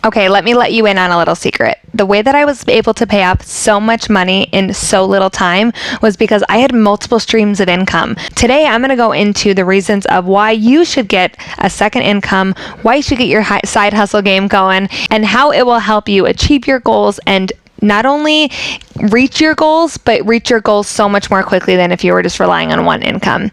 Okay, let me let you in on a little secret. The way that I was able to pay off so much money in so little time was because I had multiple streams of income. Today, I'm going to go into the reasons of why you should get a second income, why you should get your side hustle game going, and how it will help you achieve your goals and not only reach your goals, but reach your goals so much more quickly than if you were just relying on one income.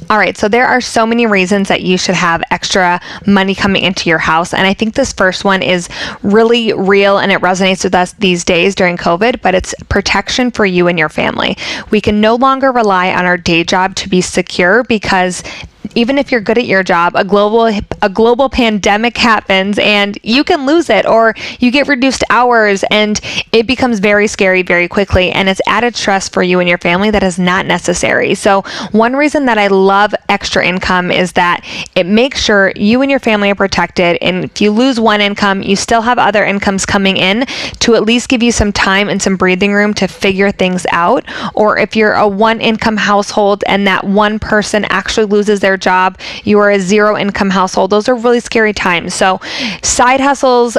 All right, so there are so many reasons that you should have extra money coming into your house. And I think this first one is really real and it resonates with us these days during COVID, but it's protection for you and your family. We can no longer rely on our day job to be secure because even if you're good at your job, a global pandemic happens and you can lose it, or you get reduced hours and it becomes very scary very quickly, and it's added stress for you and your family that is not necessary. So one reason that I love extra income is that it makes sure you and your family are protected, and if you lose one income, you still have other incomes coming in to at least give you some time and some breathing room to figure things out. Or if you're a one income household and that one person actually loses their job, you are a zero income household. Those are really scary times. So side hustles,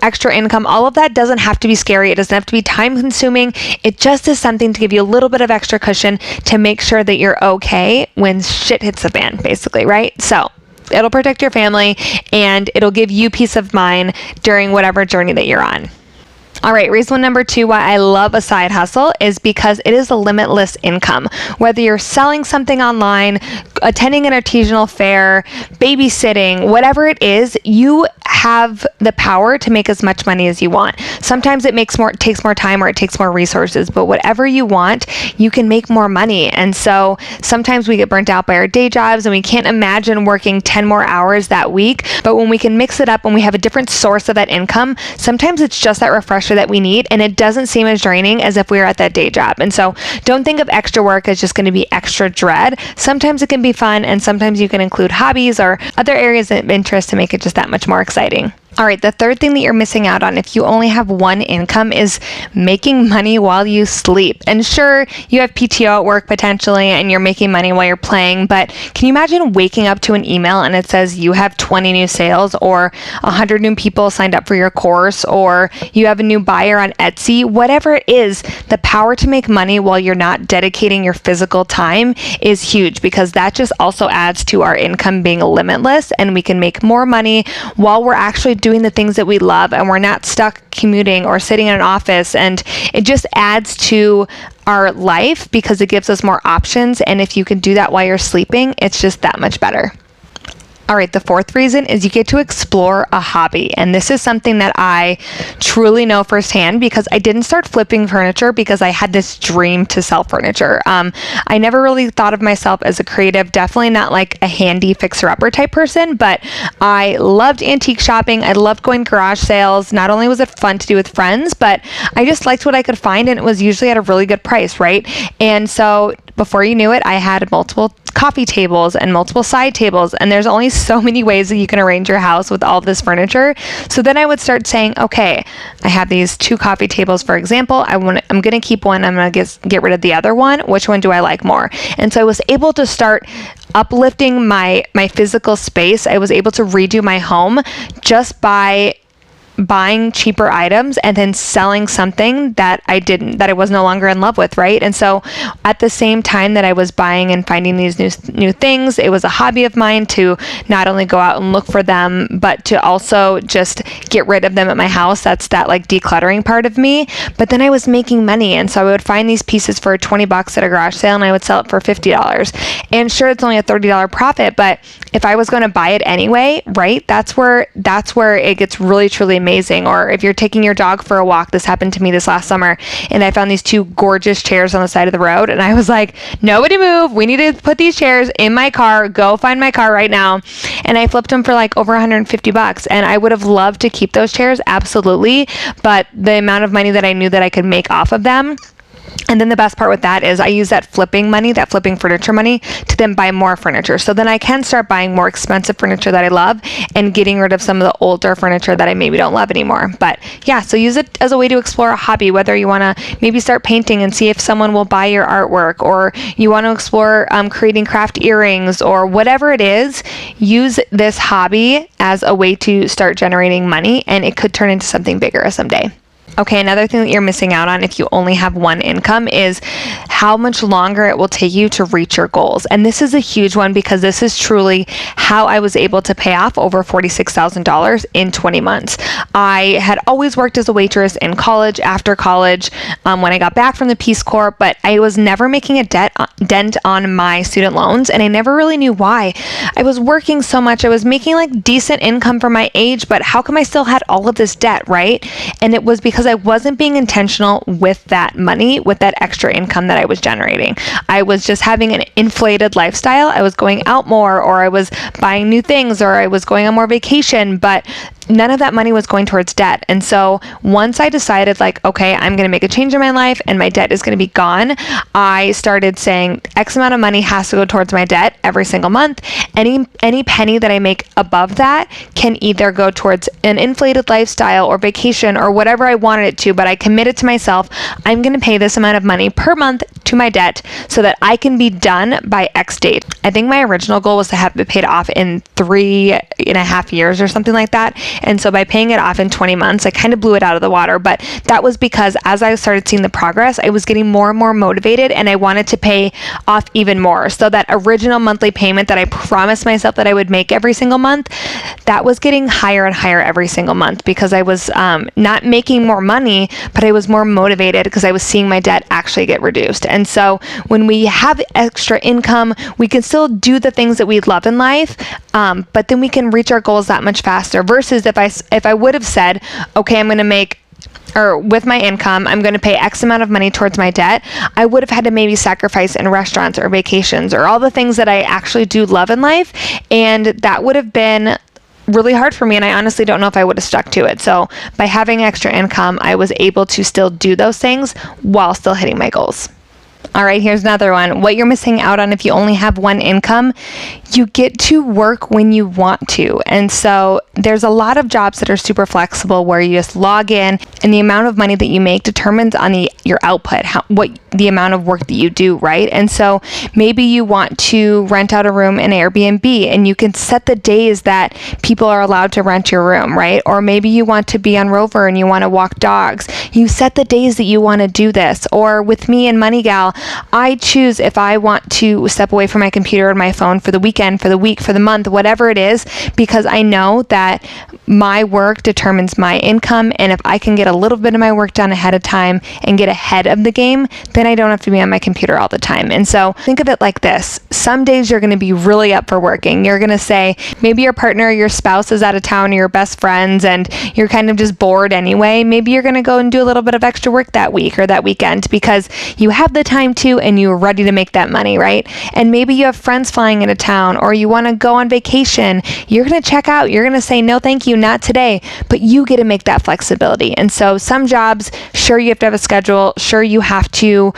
extra income, all of that doesn't have to be scary. It doesn't have to be time consuming. It just is something to give you a little bit of extra cushion to make sure that you're okay when shit hits the fan, basically, right? So it'll protect your family and it'll give you peace of mind during whatever journey that you're on. All right, reason number 2 why I love a side hustle is because it is a limitless income. Whether you're selling something online, attending an artisanal fair, babysitting, whatever it is, you have the power to make as much money as you want. Sometimes it takes more time or it takes more resources, but whatever you want, you can make more money. And so sometimes we get burnt out by our day jobs and we can't imagine working 10 more hours that week. But when we can mix it up, when we have a different source of that income, sometimes it's just that refresher that we need, and it doesn't seem as draining as if we were at that day job. And so don't think of extra work as just going to be extra dread. Sometimes it can be fun, and sometimes you can include hobbies or other areas of interest to make it just that much more exciting. All right, the third thing that you're missing out on if you only have one income is making money while you sleep. And sure, you have PTO at work potentially and you're making money while you're playing, but can you imagine waking up to an email and it says you have 20 new sales or 100 new people signed up for your course, or you have a new buyer on Etsy? Whatever it is, the power to make money while you're not dedicating your physical time is huge, because that just also adds to our income being limitless, and we can make more money while we're actually doing the things that we love and we're not stuck commuting or sitting in an office. And it just adds to our life because it gives us more options. And if you can do that while you're sleeping, it's just that much better. All right, the fourth reason is you get to explore a hobby. And this is something that I truly know firsthand because I didn't start flipping furniture because I had this dream to sell furniture. I never really thought of myself as a creative, definitely not like a handy fixer-upper type person, but I loved antique shopping. I loved going garage sales. Not only was it fun to do with friends, but I just liked what I could find, and it was usually at a really good price, right? And so before you knew it, I had multiple coffee tables and multiple side tables, and there's only so many ways that you can arrange your house with all of this furniture. So then I would start saying, okay, I have these 2 coffee tables, for example. I'm going to keep one. I'm going to get rid of the other one. Which one do I like more? And so I was able to start uplifting my physical space. I was able to redo my home just by buying cheaper items and then selling something that I was no longer in love with, right? And so at the same time that I was buying and finding these new things, it was a hobby of mine to not only go out and look for them, but to also just get rid of them at my house. That's that like decluttering part of me. But then I was making money, and so I would find these pieces for $20 at a garage sale and I would sell it for $50. And sure, it's only a $30 profit, but if I was going to buy it anyway, right? That's where it gets really truly amazing. Or if you're taking your dog for a walk, this happened to me this last summer, and I found these 2 gorgeous chairs on the side of the road, and I was like, nobody move, we need to put these chairs in my car, go find my car right now. And I flipped them for like over $150, and I would have loved to keep those chairs, absolutely, but the amount of money that I knew that I could make off of them, And then the best part with that is I use that flipping money, that flipping furniture money, to then buy more furniture. So then I can start buying more expensive furniture that I love and getting rid of some of the older furniture that I maybe don't love anymore. But yeah, so use it as a way to explore a hobby, whether you want to maybe start painting and see if someone will buy your artwork, or you want to explore creating craft earrings, or whatever it is. Use this hobby as a way to start generating money, and it could turn into something bigger someday. Okay, another thing that you're missing out on if you only have one income is how much longer it will take you to reach your goals. And this is a huge one, because this is truly how I was able to pay off over $46,000 in 20 months. I had always worked as a waitress in college, after college, when I got back from the Peace Corps, but I was never making a dent on my student loans, and I never really knew why. I was working so much, I was making like decent income for my age, but how come I still had all of this debt, right? And it was because I wasn't being intentional with that money, with that extra income that I was generating. I was just having an inflated lifestyle. I was going out more, or I was buying new things, or I was going on more vacation, but none of that money was going towards debt. And so once I decided, like, okay, I'm going to make a change in my life and my debt is going to be gone, I started saying X amount of money has to go towards my debt every single month. Any penny that I make above that can either go towards an inflated lifestyle or vacation or whatever I wanted it to, but I committed to myself, I'm going to pay this amount of money per month to my debt so that I can be done by X date. I think my original goal was to have it paid off in 3.5 years or something like that. And so by paying it off in 20 months, I kind of blew it out of the water. But that was because as I started seeing the progress, I was getting more and more motivated, and I wanted to pay off even more. So that original monthly payment that I promised myself that I would make every single month, that was getting higher and higher every single month, because I was not making more money, but I was more motivated because I was seeing my debt actually get reduced. And so when we have extra income, we can still do the things that we love in life, but then we can reach our goals that much faster, versus if I would have said, okay, I'm going to make, or with my income, I'm going to pay X amount of money towards my debt, I would have had to maybe sacrifice in restaurants or vacations or all the things that I actually do love in life. And that would have been really hard for me, and I honestly don't know if I would have stuck to it. So by having extra income, I was able to still do those things while still hitting my goals. All right, here's another one. What you're missing out on if you only have one income, you get to work when you want to. And so there's a lot of jobs that are super flexible where you just log in, and the amount of money that you make determines on your output, the amount of work that you do, right? And so maybe you want to rent out a room in Airbnb, and you can set the days that people are allowed to rent your room, right? Or maybe you want to be on Rover and you want to walk dogs. You set the days that you want to do this. Or with me and Money Gal, I choose if I want to step away from my computer and my phone for the weekend, for the week, for the month, whatever it is, because I know that my work determines my income. And if I can get a little bit of my work done ahead of time and get ahead of the game, then I don't have to be on my computer all the time. And so think of it like this. Some days you're going to be really up for working. You're going to say, maybe your partner or your spouse is out of town, or your best friends, and you're kind of just bored anyway. Maybe you're going to go and do a little bit of extra work that week or that weekend because you have the time to, and you're ready to make that money, right? And maybe you have friends flying into town, or you want to go on vacation. You're going to check out. You're going to say, no, thank you, not today. But you get to make that flexibility. And so some jobs, sure, you have to have a schedule. Sure, you have to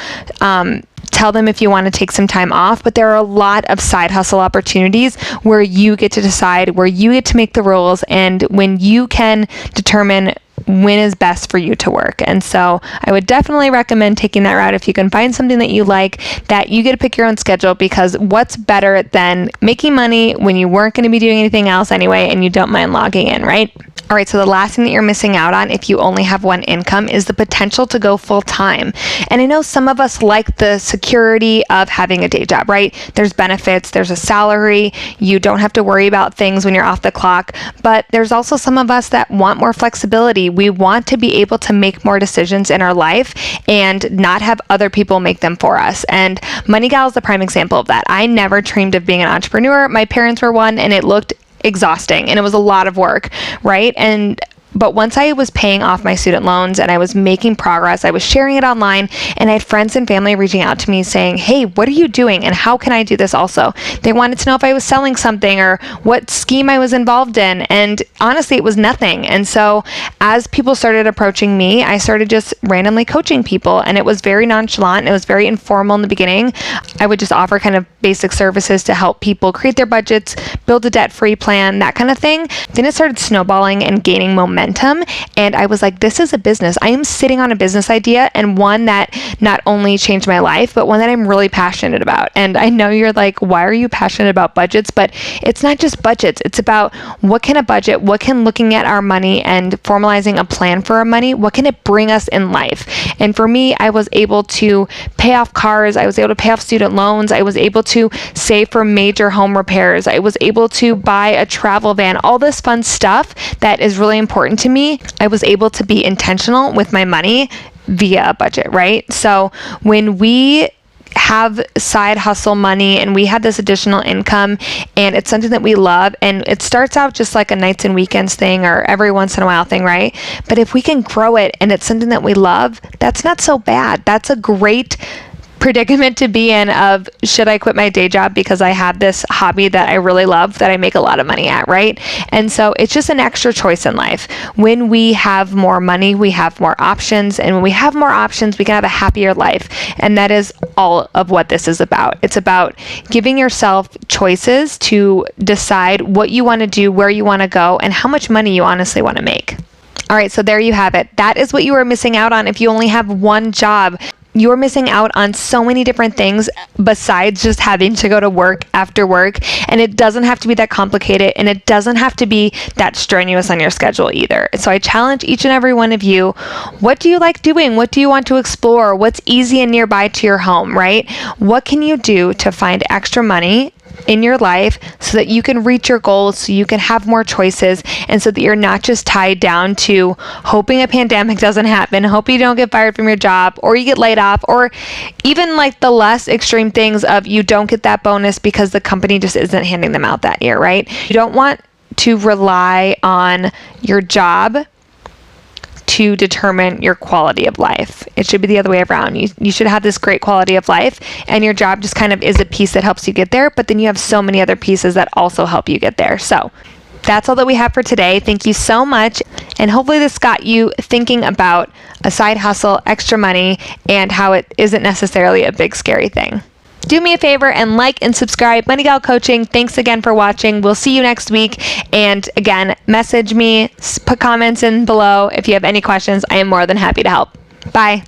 tell them if you want to take some time off, but there are a lot of side hustle opportunities where you get to decide, where you get to make the rules, and when you can determine when is best for you to work. And so I would definitely recommend taking that route if you can find something that you like, that you get to pick your own schedule, because what's better than making money when you weren't going to be doing anything else anyway and you don't mind logging in, right? All right, so the last thing that you're missing out on if you only have one income is the potential to go full time. And I know some of us like the security of having a day job, right? There's benefits, there's a salary, you don't have to worry about things when you're off the clock, but there's also some of us that want more flexibility. We want to be able to make more decisions in our life and not have other people make them for us. And Money Gal is the prime example of that. I never dreamed of being an entrepreneur. My parents were one, and it looked exhausting and it was a lot of work, right? And But once I was paying off my student loans and I was making progress, I was sharing it online, and I had friends and family reaching out to me saying, hey, what are you doing? And how can I do this also? They wanted to know if I was selling something or what scheme I was involved in. And honestly, it was nothing. And so as people started approaching me, I started just randomly coaching people, and it was very nonchalant. It was very informal in the beginning. I would just offer kind of basic services to help people create their budgets, build a debt-free plan, that kind of thing. Then it started snowballing and gaining momentum. And I was like, this is a business. I am sitting on a business idea, and one that not only changed my life, but one that I'm really passionate about. And I know you're like, why are you passionate about budgets? But it's not just budgets. It's about what can a budget, what can looking at our money and formalizing a plan for our money, what can it bring us in life? And for me, I was able to pay off cars. I was able to pay off student loans. I was able to save for major home repairs. I was able to buy a travel van, all this fun stuff that is really important to me. I was able to be intentional with my money via a budget, right? So when we have side hustle money and we have this additional income and it's something that we love, and it starts out just like a nights and weekends thing or every once in a while thing, right? But if we can grow it and it's something that we love, that's not so bad. That's a great predicament to be in of, should I quit my day job because I have this hobby that I really love that I make a lot of money at, right? And so it's just an extra choice in life. When we have more money, we have more options, and when we have more options, we can have a happier life. And that is all of what this is about. It's about giving yourself choices to decide what you want to do, where you want to go, and how much money you honestly want to make. All right, so there you have it. That is what you are missing out on if you only have one job. You're missing out on so many different things besides just having to go to work after work. And it doesn't have to be that complicated, and it doesn't have to be that strenuous on your schedule either. So I challenge each and every one of you, what do you like doing? What do you want to explore? What's easy and nearby to your home, right? What can you do to find extra money in your life so that you can reach your goals, so you can have more choices, and so that you're not just tied down to hoping a pandemic doesn't happen, hoping you don't get fired from your job, or you get laid off, or even like the less extreme things of you don't get that bonus because the company just isn't handing them out that year, right? You don't want to rely on your job to determine your quality of life. It should be the other way around. You should have this great quality of life, and your job just kind of is a piece that helps you get there, but then you have so many other pieces that also help you get there. So that's all that we have for today. Thank you so much, and hopefully this got you thinking about a side hustle, extra money, and how it isn't necessarily a big scary thing. Do me a favor and like and subscribe. Money Gal Coaching. Thanks again for watching. We'll see you next week. And again, message me, put comments in below if you have any questions. I am more than happy to help. Bye.